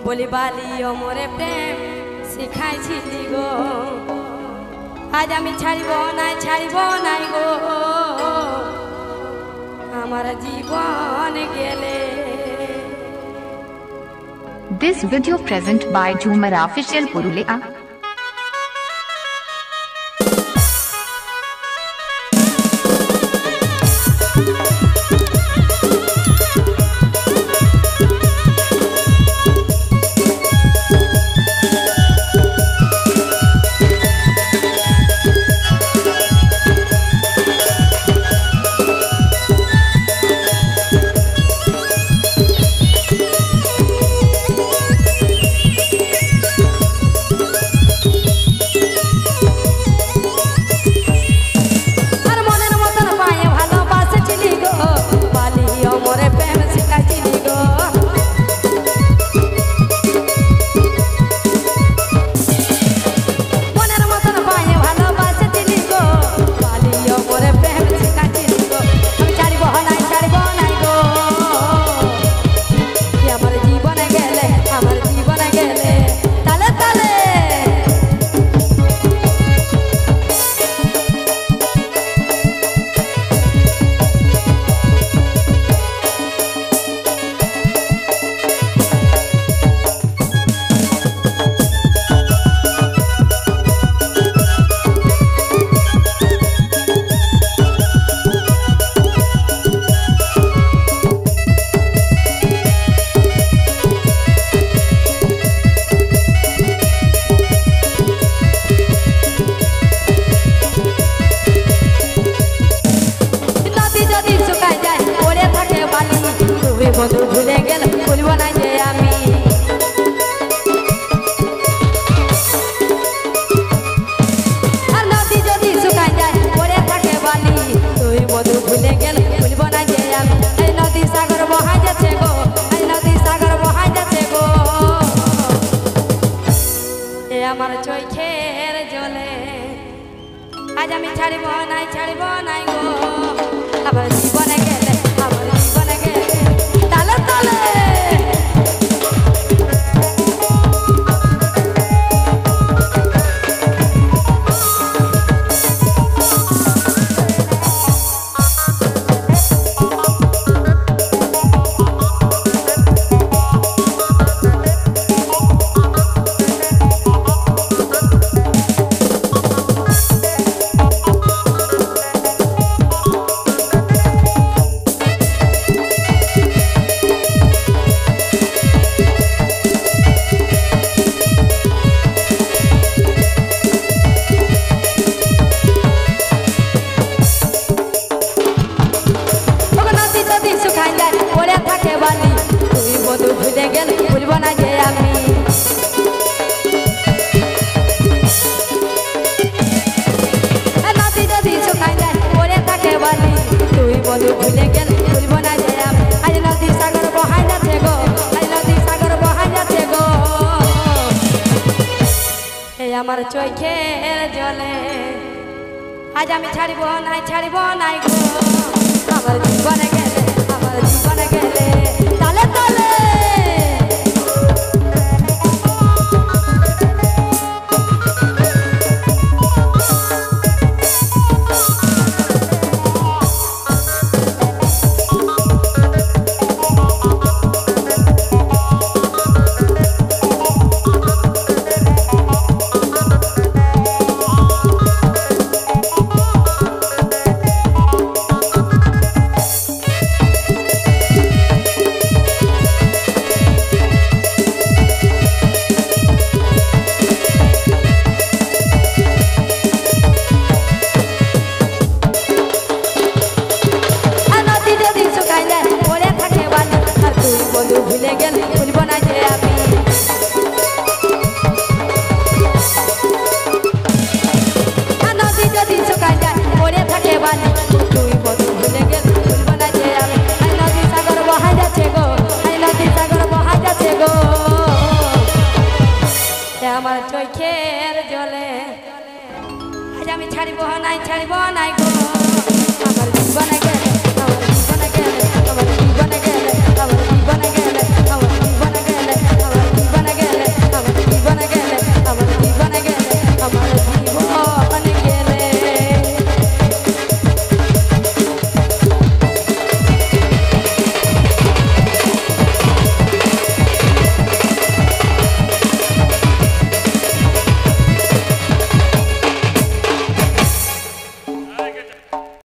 বলি বালি ও মোরে প্রেম শিখাইছিলি গো আজ আমি ছাড়িব নাই গো আমার জীবন গেলে। This video present by Jhumar Official Purulia. বন্ধু ভুলে গেল ভুলবো না যে আমি আর নদী যদি শুকায় যায় পড়ে থাকে বালি তুই বন্ধু ভুলে গেল ভুলবো না যে আমি এই নদী সাগর বহাই যাচ্ছে গো এই নদী সাগর বহাই যাচ্ছে গো এ আমার চোখের জলে আজ আমি ছাড়িব নাই গো আমার জীবনে গেলে আমার জীবনে গেলে তালে তালে ভুলে গেল ভুলবো না যে আমি নদী যদি শুকায় যায় পড়ে থাকে বালি তুই বন্ধু ভুলে গেল ভুলবো না যে আমি আজ নদী সাগর বহাই যাচ্ছে গো আজ নদী সাগর বহাই যাচ্ছে গো এই আমার চোখের জলে আজ আমি ছাড়িব নাই গো আমার জীবনে গেলে আমার জীবনে গেলে তালে তালে ভুলে গেল ভুলবো না যে আমি নদী যদি শুকায় যায় পড়ে থাকে বালি তুই বন্ধু ভুলে গেল ভুলবো না যে আমি নদী সাগর বহাই যাচ্ছে গো নদী সাগর বহাই যাচ্ছে গো আমার চোখের জলে আজ আমি ছাড়িব নাই